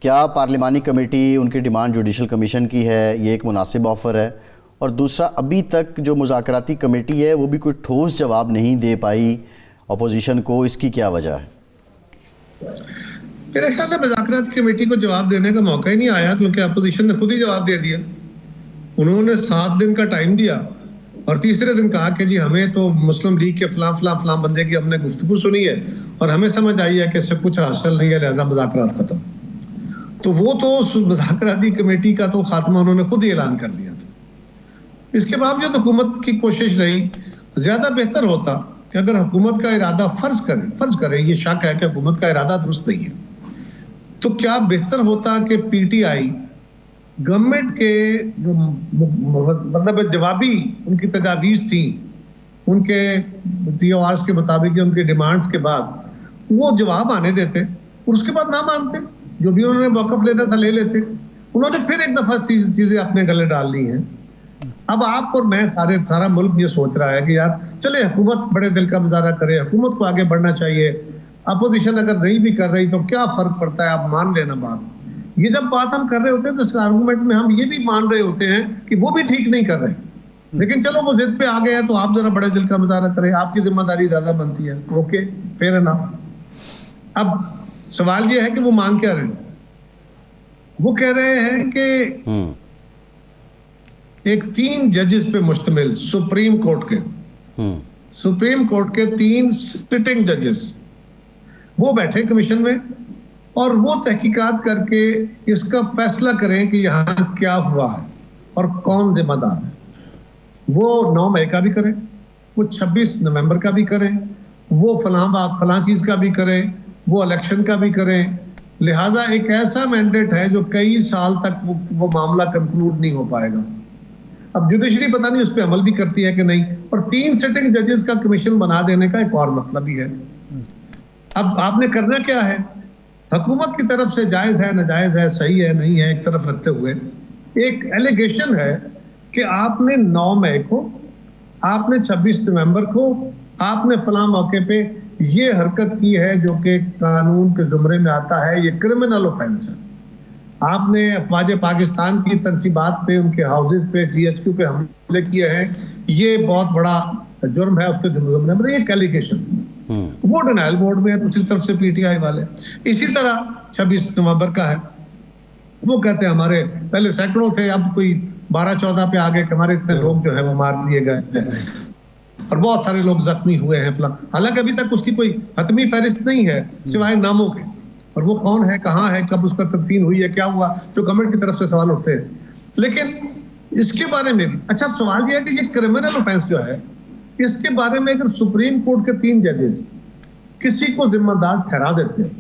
क्या पार्लिमानी कमेटी उनकी demand judicial commission की है, ये एक मुनासिब ऑफ़र है? और दूसरा, अभी तक जो मुज़ाकराती कमेटी है वो भी कोई ठोस जवाब नहीं दे पाई अपोजिशन को, इसकी क्या वजह है? मेरे ख्याल में मुज़ाकराती कमेटी को जवाब देने का मौका ही नहीं आया, क्योंकि अपोजिशन ने खुद ही जवाब दे दिया। उन्होंने 7 दिन का टाइम दिया और तीसरे दिन कहा कि जी हमें तो मुस्लिम लीग के फलां बंदे की हमने गुफ्तगू सुनी है और हमें समझ आई है कि इससे कुछ हासिल नहीं है, लिहाजा मुज़ाकरात खत्म। तो वो तो मुज़ाकराती कमेटी का तो खात्मा उन्होंने खुद ही ऐलान कर दिया था। इसके बावजूद हुकूमत की कोशिश रही, ज्यादा बेहतर होता कि अगर हुकूमत का इरादा फर्ज करें ये शक है कि हुकूमत का इरादा दुरुस्त नहीं है, तो क्या बेहतर होता कि पीटीआई गवर्नमेंट के जो मतलब जवाबी उनकी तजावीज़ थी, उनके टीओआरस के मुताबिक उनकी डिमांड्स के बाद वो जवाब आने देते और उसके बाद ना मानते, जो भी उन्होंने वक़्फ़ लेना था ले लेते। उन्होंने फिर एक दफ़ा चीज़ें अपने गले डाल ली हैं। अब आप और मैं सारा मुल्क ये सोच रहा है कि यार चले हुकूमत बड़े दिल का मुजाहरा करे, हुकूमत को आगे बढ़ना चाहिए, अपोजिशन अगर नहीं भी कर रही तो क्या फ़र्क पड़ता है, आप मान लेना बात। ये जब बात हम कर रहे होते हैं तो इस आर्गूमेंट में हम ये भी मान रहे होते हैं कि वो भी ठीक नहीं कर रहे, लेकिन चलो वो जिद पे आ गए हैं तो आप जरा बड़े दिल का मुजाहरा करें, आपकी जिम्मेदारी ज्यादा बनती है। Okay, fair enough. अब सवाल ये है कि वो मांग क्या रहे हैं। वो कह रहे हैं कि एक 3 जजेस पे मुश्तमिल सुप्रीम कोर्ट के 3 सिटिंग जजेस वो बैठे कमीशन में और वो तहकीकात करके इसका फैसला करें कि यहाँ क्या हुआ है और कौन जिम्मेदार है। वो 9 मई का भी करें, वो 26 नवंबर का भी करें, वो फलां चीज का भी करें, वो इलेक्शन का भी करें। लिहाजा एक ऐसा मैंडेट है जो कई साल तक वो मामला कंक्लूड नहीं हो पाएगा। अब जुडिशरी पता नहीं उस पर अमल भी करती है कि नहीं, और 3 सिटिंग जजेस का कमीशन बना देने का एक और मतलब भी है। अब आपने करना क्या है, हुकूमत की तरफ से जायज है नाजायज है सही है नहीं है एक तरफ रखते हुए, एक एलिगेशन है कि आपने 9 मई को, आपने 26 नवंबर को, आपने फलां मौके पे ये हरकत की है जो कि कानून के जुमरे में आता है, ये क्रिमिनल ऑफेंस है। आपने अफवाज पाकिस्तान की तंसीबात पे, उनके हाउसेज पे, GHQ पे हमले किए हैं, ये बहुत बड़ा जुर्म है उसके जुमरे में, एक एलिगेशन। वो डिनाइल बोर्ड में है दूसरी तरफ से पीटीआई वाले। इसी तरह 26 नवंबर का है, वो कहते हैं हमारे पहले सैकड़ों थे, अब कोई 12-14 पे आ गए कि हमारे इतने लोग जो है वो मार दिए गए और बहुत सारे लोग जख्मी हुए हैं फलां। हालांकि अभी तक उसकी कोई हतमी फहरिस्त नहीं है सिवाय नामों के, और वो कौन है, कहाँ है, कब उसका तदफीन हुई है, क्या हुआ, जो गवर्नमेंट की तरफ से सवाल उठते हैं। लेकिन इसके बारे में भी अच्छा सवाल यह है कि ये क्रिमिनल ऑफेंस जो है, इसके बारे में अगर सुप्रीम कोर्ट के 3 जजेस किसी को जिम्मेदार ठहरा देते हैं,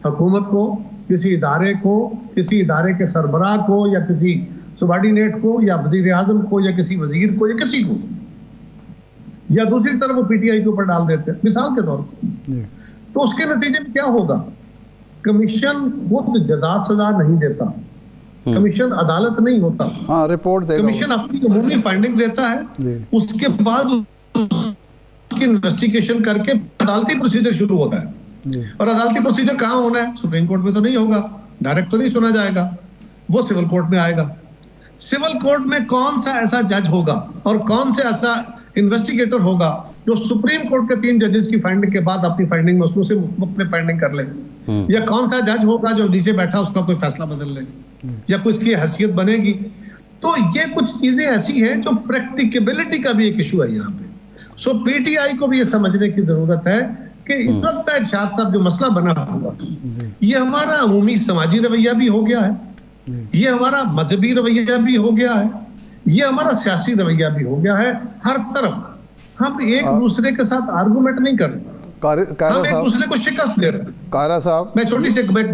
हुकूमत को, किसी इदारे को, किसी इदारे के सरबराह को, या किसी सुबार्डिनेट को, या वजीर आजम को, या किसी वजीर को, या किसी को, या दूसरी तरफ वो पीटीआई के ऊपर डाल देते हैं मिसाल के तौर पर, तो उसके नतीजे में क्या होगा, कमीशन खुद जजा सजा नहीं देता, कमीशन अदालत नहीं होता। हाँ, रिपोर्ट देगा। कमीशन अपनी अमूमी फाइंडिंग देता है, उसके बाद उसकी इन्वेस्टिगेशन करके अदालती प्रोसीजर शुरू होता है। और अदालती प्रोसीजर कहाँ होना है, सुप्रीम कोर्ट में तो नहीं होगा, डायरेक्ट तो नहीं सुना जाएगा, वो सिविल कोर्ट में आएगा। सिविल कोर्ट में कौन सा ऐसा जज होगा और कौन से ऐसा इन्वेस्टिगेटर होगा जो सुप्रीम कोर्ट के 3 जजेस की फाइंडिंग के बाद अपनी फाइंडिंग में उसमें से अपने फाइंडिंग कर ले, या कौन सा जज होगा जो नीचे बैठा उसका कोई फैसला बदल ले, या कोई इसकी हैसियत बनेगी। तो ये कुछ चीजें ऐसी हैं जो प्रैक्टिकेबिलिटी का भी एक इशू है यहाँ पे। सो पीटीआई को भी ये समझने की जरूरत है कि इस वक्त इरशाद साहब जो मसला बना हुआ, ये हमारा अमूमी समाजी रवैया भी हो गया है, ये हमारा मजहबी रवैया भी हो गया है, ये हमारा सियासी रवैया भी हो गया है। हर तरफ हम एक दूसरे के साथ आर्गुमेंट नहीं कर रहे, हम एक दूसरे को शिकस्त दे रहे हैं। कायरा साहब, मैं छोटी सी एक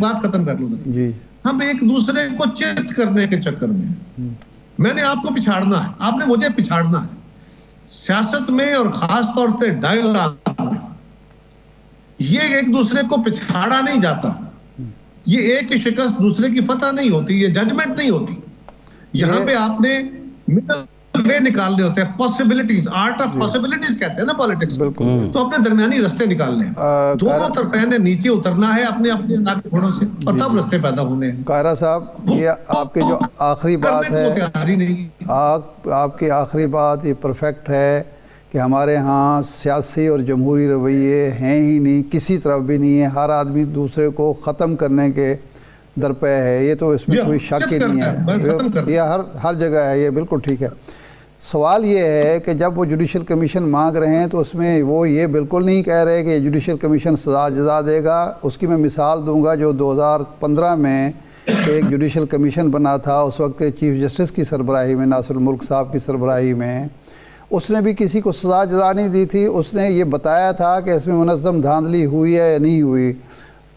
बात खत्म कर लूंगा जी। हम एक दूसरे को चित करने के चक्कर में, मैंने आपको पिछाड़ना है, आपने मुझे पिछाड़ना है। सियासत में और खास तौर से डायलॉग में ये एक दूसरे को पिछाड़ा नहीं जाता, ये एक की शिकस्त दूसरे की फतह नहीं होती, ये जजमेंट नहीं होती। यहाँ पे आपने मिडिल वे निकालने होते हैं, पॉसिबिलिटीज, आर्ट ऑफ पॉसिबिलिटीज कहते हैं ना पॉलिटिक्स। तो अपने दरमियानी रास्ते निकालने हैं, दोनों तरफें ने नीचे उतरना है अपने अपने नाक घोड़ों से, और तब रास्ते पैदा होने हैं। कायरा साहब, ये आपकी जो आखिरी बात है, तैयारी नहीं, आपकी आखिरी बात ये परफेक्ट है कि हमारे यहाँ सियासी और जमहूरी रवैये हैं ही नहीं, किसी तरफ भी नहीं है, हर आदमी दूसरे को ख़त्म करने के दरपे है, ये तो इसमें कोई शक ही नहीं है, ये हर जगह है, ये बिल्कुल ठीक है। सवाल ये है कि जब वो जुडिशल कमीशन मांग रहे हैं तो उसमें वो ये बिल्कुल नहीं कह रहे कि जुडिशल कमीशन सज़ा जज़ा देगा। उसकी मैं मिसाल दूंगा, जो 2015 में एक जुडिशल कमीशन बना था, उस वक्त चीफ जस्टिस की सरबराही में, नासिरुल मुल्क साहब की सरबराही में, उसने भी किसी को सज़ा जज़ा नहीं दी थी। उसने ये बताया था कि इसमें मुनज़्ज़म धांधली हुई है या नहीं हुई।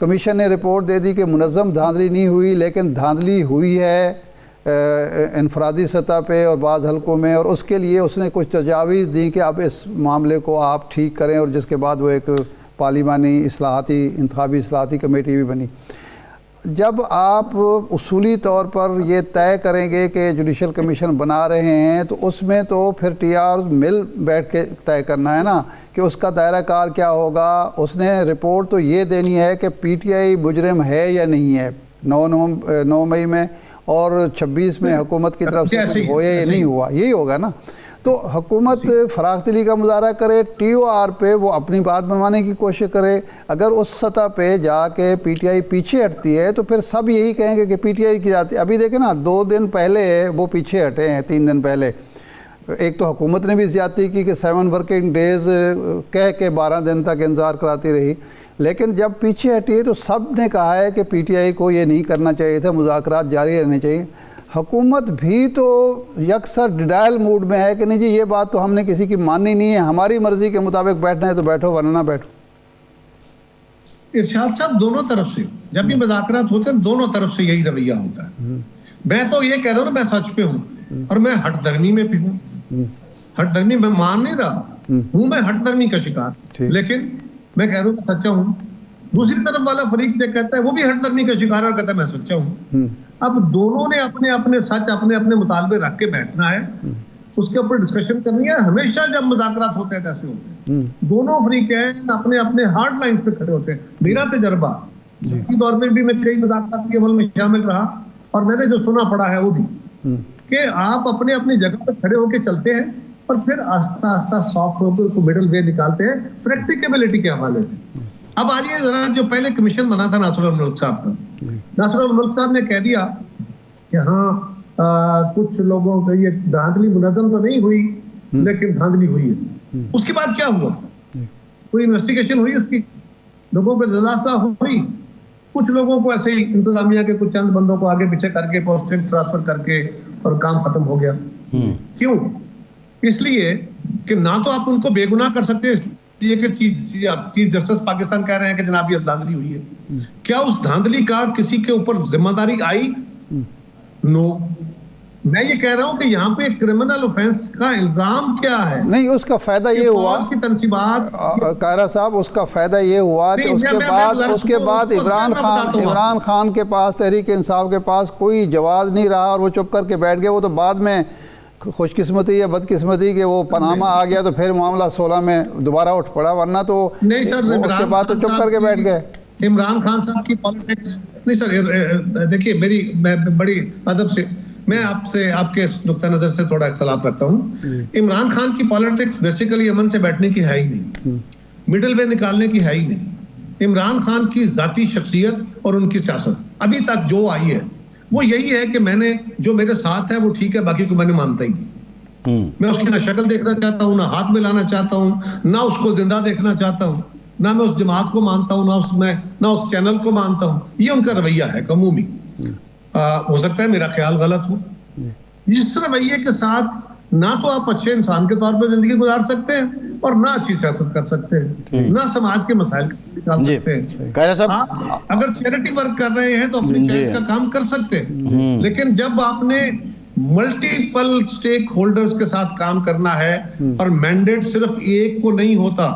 कमीशन ने रिपोर्ट दे दी कि मुनज़्ज़म धांधली नहीं हुई, लेकिन धांधली हुई है इनफरादी सतह पे और बाज़ हलकों में, और उसके लिए उसने कुछ तजावीज़ दी कि आप इस मामले को आप ठीक करें, और जिसके बाद वो एक पार्लिमानी इस्लाहाती इंतखाबी इस्लाहाती कमेटी भी बनी। जब आप उसूली तौर पर ये तय करेंगे कि जुडिशल कमीशन बना रहे हैं, तो उसमें तो फिर TR मिल बैठ के तय करना है ना कि उसका दायरा कार क्या होगा। उसने रिपोर्ट तो ये देनी है कि PTI मुजरिम है या नहीं है 9 मई में, और 26 में हुकूमत की तरफ से कुछ हो या नहीं हुआ, यही होगा ना। तो हुकूमत फराख दिली का मुजाहरा करे, TOR पे वो अपनी बात बनवाने की कोशिश करे। अगर उस सतह पे जाके PTI पीछे हटती है तो फिर सब यही कहेंगे कि PTI की जाती। अभी देखें ना, 2 दिन पहले वो पीछे हटे हैं, 3 दिन पहले एक तो हुकूमत ने भी ज़्यादती की कि 7 वर्किंग डेज़ कह के 12 दिन तक इंतज़ार कराती रही, लेकिन जब पीछे हटी है तो सब ने कहा है कि PTI को ये नहीं करना चाहिए था, मुज़ाकरात जारी रहने चाहिए। हुकूमत भी तो यकसर डिडायल मूड में है कि नहीं जी, ये बात तो हमने किसी की माननी नहीं है, हमारी मर्ज़ी के मुताबिक बैठना है तो बैठो, वरना ना बैठो। इरशाद साहब, दोनों तरफ से जब भी मुज़ाकरात होते हैं, दोनों तरफ से यही रवैया होता है। मैं तो ये कह रहा हूँ ना, मैं सच पे हूँ और मैं हठधर्मी में भी हूँ। हठधर्मी मैं मान नहीं रहा हूँ, मैं हठधर्मी का शिकार, लेकिन मैं कह रहा हूँ सच्चा हूँ। दूसरी तरफ वाला फरीक जो कहता है वो भी हठधर्मी का शिकार और कहता है मैं सच्चा हूँ। अब दोनों ने अपने अपने सच, अपने अपने मुतालबे रख के बैठना है, उसके ऊपर डिस्कशन करनी है। हमेशा जब मुज़ाकरात होते हैं ऐसे होते हैं, दोनों फरीकैन अपने अपने हार्ड लाइंस पे खड़े होते हैं। मेरा तजर्बा के दौर में भी मैं कई मुज़ाकरात के अमल में शामिल रहा, और मैंने जो सुना पड़ा है वो भी कि आप अपने अपनी जगह पर खड़े होकर चलते हैं और फिर आस्ता आस्ता सॉफ्ट होकर मिडिल वे निकालते हैं प्रैक्टिकेबिलिटी के हवाले से। अब आज ये जरा, जो पहले कमीशन बना था नासिरुल मुल्क साहब का, नासिरुल मुल्क साहब ने कह दिया कि हाँ कुछ लोगों को ये धांधली मुनज़्ज़म तो नहीं हुई, लेकिन धांधली हुई है। उसके बाद क्या हुआ? कोई इन्वेस्टिगेशन हुई उसकी, लोगों को जज़ा हुई? कुछ लोगों को ऐसे ही इंतजामिया के कुछ चंद बंदों को आगे पीछे करके पोस्टिंग ट्रांसफर करके और काम खत्म हो गया। क्यों? इसलिए कि ना तो आप उनको बेगुनाह कर सकते हैं, इसलिए कि चीफ जस्टिस पाकिस्तान कह रहे हैं कि जनाब ये धांधली हुई है। क्या उस धांधली का किसी के ऊपर जिम्मेदारी आई? नो। मैं ये कह रहा हूं कि यहाँ पे क्रिमिनल ऑफेंस का इल्जाम क्या है? नहीं, उसका फायदा ये हुआ की तंसीबात, कायरा साहब, उसका फायदा ये हुआ कि उसके बाद इमरान खान के पास, तहरीक इंसाफ के पास कोई जवाब नहीं रहा और वो चुप करके बैठ गए। वो तो बाद में खुशकिस्मती या बदकिस्मती कि वो पनामा आ गया तो फिर मामला 16 में दोबारा उठ पड़ा, वरना तो नहीं सर, उसके बाद तो चुप करके बैठ गए। इमरान खान साहब की पॉलिटिक्स नहीं सर, देखिए मैं बड़ी अदब से मैं आपसे आपके नुक्ता नजर से थोड़ा इख्तलाफ रखता हूँ। इमरान खान की पॉलिटिक्स बेसिकली अमन से बैठने की है ही नहीं, मिडिल वे निकालने की है ही नहीं। इमरान खान की जाती शख्सियत और उनकी सियासत अभी तक जो आई है वो यही है कि मैंने जो मेरे साथ है वो ठीक है, बाकी को मैंने मानता ही नहीं। मैं उसकी ना शक्ल देखना चाहता हूँ, ना हाथ मिलाना चाहता हूँ, ना उसको जिंदा देखना चाहता हूँ, ना मैं उस जमात को मानता हूँ, ना उस चैनल को मानता हूँ। ये उनका रवैया है कमूमी। हो सकता है मेरा ख्याल गलत हो। इस रवैये के साथ ना तो आप अच्छे इंसान के तौर पर जिंदगी गुजार सकते हैं और ना अच्छी सियासत कर सकते हैं, ना समाज के मसाइल निकाल सकते हैं। आप अगर चैरिटी वर्क कर रहे हैं तो अपनी चॉइस का काम कर सकते हैं, लेकिन जब आपने मल्टीपल स्टेक होल्डर्स के साथ काम करना है और मैंडेट सिर्फ एक को नहीं होता।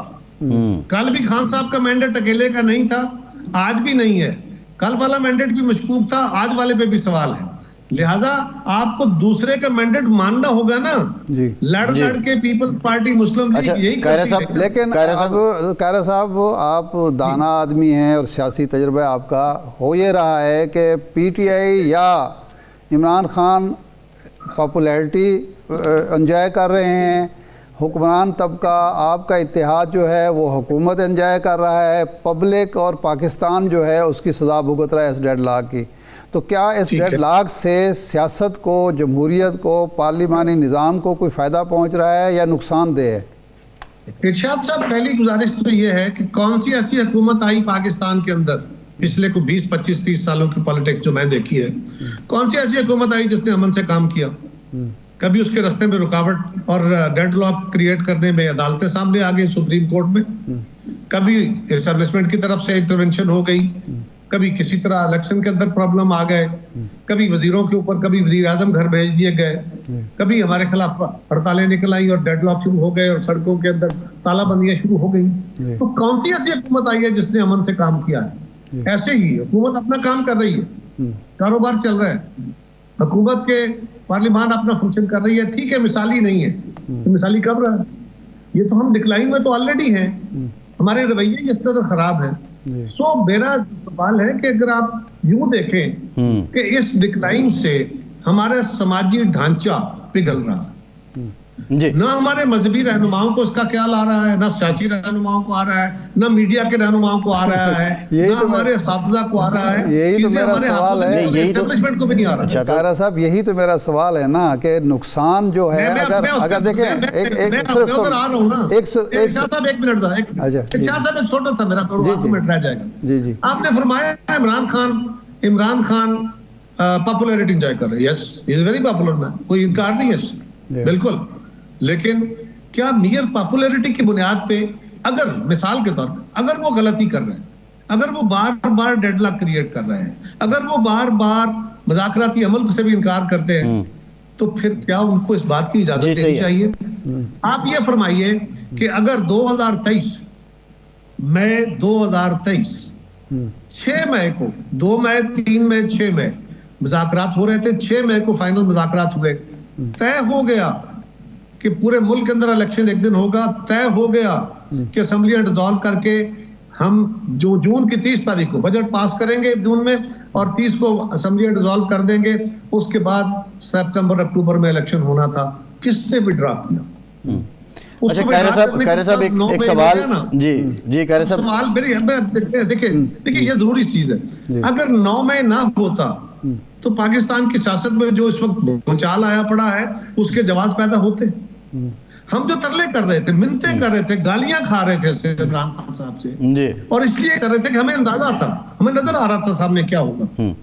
कल भी खान साहब का मैंडेट अकेले का नहीं था, आज भी नहीं है। कल वाला मैंडेट भी मशकूक था, आज वाले पे भी सवाल है। लिहाजा आपको दूसरे का मैंडेट मानना होगा ना। जी लड़ के पीपल्स पार्टी मुस्लिम लीग अच्छा, यही कायरा करती साहब, है। लेकिन अब कायरा साहब आप दाना आदमी हैं और सियासी तजर्बा आपका हो ये रहा है कि पीटीआई या इमरान खान पॉपुलैरिटी एंजॉय कर रहे हैं, हुक्मरान तबका आपका इत्तेहाद जो है वो हुकूमत एंजॉय कर रहा है, पब्लिक और पाकिस्तान जो है उसकी सज़ा भुगत रहा है इस डेडलॉक की। तो क्या इस डेडलॉक से सियासत को, जमहूरियत को, पार्लिमानी निज़ाम को कोई फ़ायदा पहुँच रहा है या नुकसानदेह है? इरशाद साहब, पहली गुजारिश तो ये है कि कौन सी ऐसी हुकूमत आई पाकिस्तान के अंदर पिछले को 20, 25, 30 सालों की पॉलिटिक्स जो मैं देखी है, कौन सी ऐसी हुकूमत आई जिसने अमन से काम किया? कभी उसके रास्ते में रुकावट और डेडलॉक क्रिएट करने में अदालतें सामने आ गई सुप्रीम कोर्ट में, कभी एस्टेब्लिशमेंट की तरफ से इंटरवेंशन हो गई, कभी किसी तरह इलेक्शन के अंदर प्रॉब्लम आ गए, कभी वजीरों के ऊपर, कभी वजीर आजम घर भेज दिए गए, कभी हमारे खिलाफ हड़तालें निकल आई और डेडलॉक शुरू हो गए और सड़कों के अंदर तालाबंदियां शुरू हो गई। तो कौन सी ऐसी हुकूमत आई है जिसने अमन से काम किया है? ऐसे ही हुकूमत अपना काम कर रही है, कारोबार चल रहा है, हुकूमत के पार्लियामान अपना फंक्शन कर रही है, ठीक है, मिसाली नहीं है तो मिसाली कब रहा है? ये तो हम डिक्लाइन में तो ऑलरेडी हैं, हमारे रवैये इस तरह खराब है। सो मेरा सवाल है कि अगर आप यूं देखें कि इस डिक्लाइन से हमारा समाजी ढांचा पिघल रहा है, जी, ना हमारे मजहबी रहनुमाओं को इसका ख्याल आ रहा है, ना सियासी रहनुमाओं को आ रहा है, ना मीडिया के रहनुमाओं को आ रहा है, यही ना तो हमारे असातिज़ा को आ रहा है, यही तो चीज़ें मेरा हमारे सवाल हाथों से है। निकल रही हैं, यही तो- एस्टेब्लिशमेंट को भी नहीं आ रहा। कायरा साहब, यही तो मेरा सवाल है ना कि नुकसान जो है, अगर देखें एक सिर्फ उधर आ रहा हूँ ना, एक साहब एक मिनट जरा, अच्छा, साहब एक छोटा सा मेरा आर्गुमेंट रह जाएगा। जी जी आपने फरमाया इमरान खान पॉपुलैरिटी एंजॉय कर रहे हैं। Yes, is very popular man, कोई इनकार नहीं है इससे, बिल्कुल। लेकिन क्या मियर पॉपुलैरिटी की बुनियाद पे, अगर मिसाल के तौर पे अगर वो गलती कर रहे हैं, अगर वो बार बार डेडलॉक क्रिएट कर रहे हैं, अगर वो बार बार मुज़ाकराती अमल से भी इनकार करते हैं, तो फिर क्या उनको इस बात की इजाजत देनी चाहिए? आप ये फरमाइए कि अगर 2023 मई 6 मई को 2 मई 3 मई 6 मई मुज़ाकरात हो रहे थे, 6 मई को फाइनल मुज़ाकरात हुए, तय हो गया कि पूरे मुल्क के अंदर इलेक्शन एक दिन होगा, तय हो गया कि असेंबलियां डिसॉल्व करके हम जो जून की 30 तारीख को बजट पास करेंगे जून में और 30 को असेंबलियां डिसॉल्व कर देंगे, उसके बाद सितंबर अक्टूबर में इलेक्शन होना था, किसने विड्रॉ किया? अच्छा कायरा साहब एक सवाल, जी कायरा साहब, सवाल मेरी देखिए ये जरूरी चीज है। अगर 9 मई ना होता तो पाकिस्तान की सियासत में जो इस वक्त भूचाल आया पड़ा है उसके जवाब पैदा होते। हम जो तरले कर रहे थे, मिन्नतें कर रहे थे, गालियां खा रहे थे इमरान खान साहब से, जी, और इसलिए कर रहे थे कि हमें अंदाजा था, हमें नजर आ रहा था सामने क्या होगा।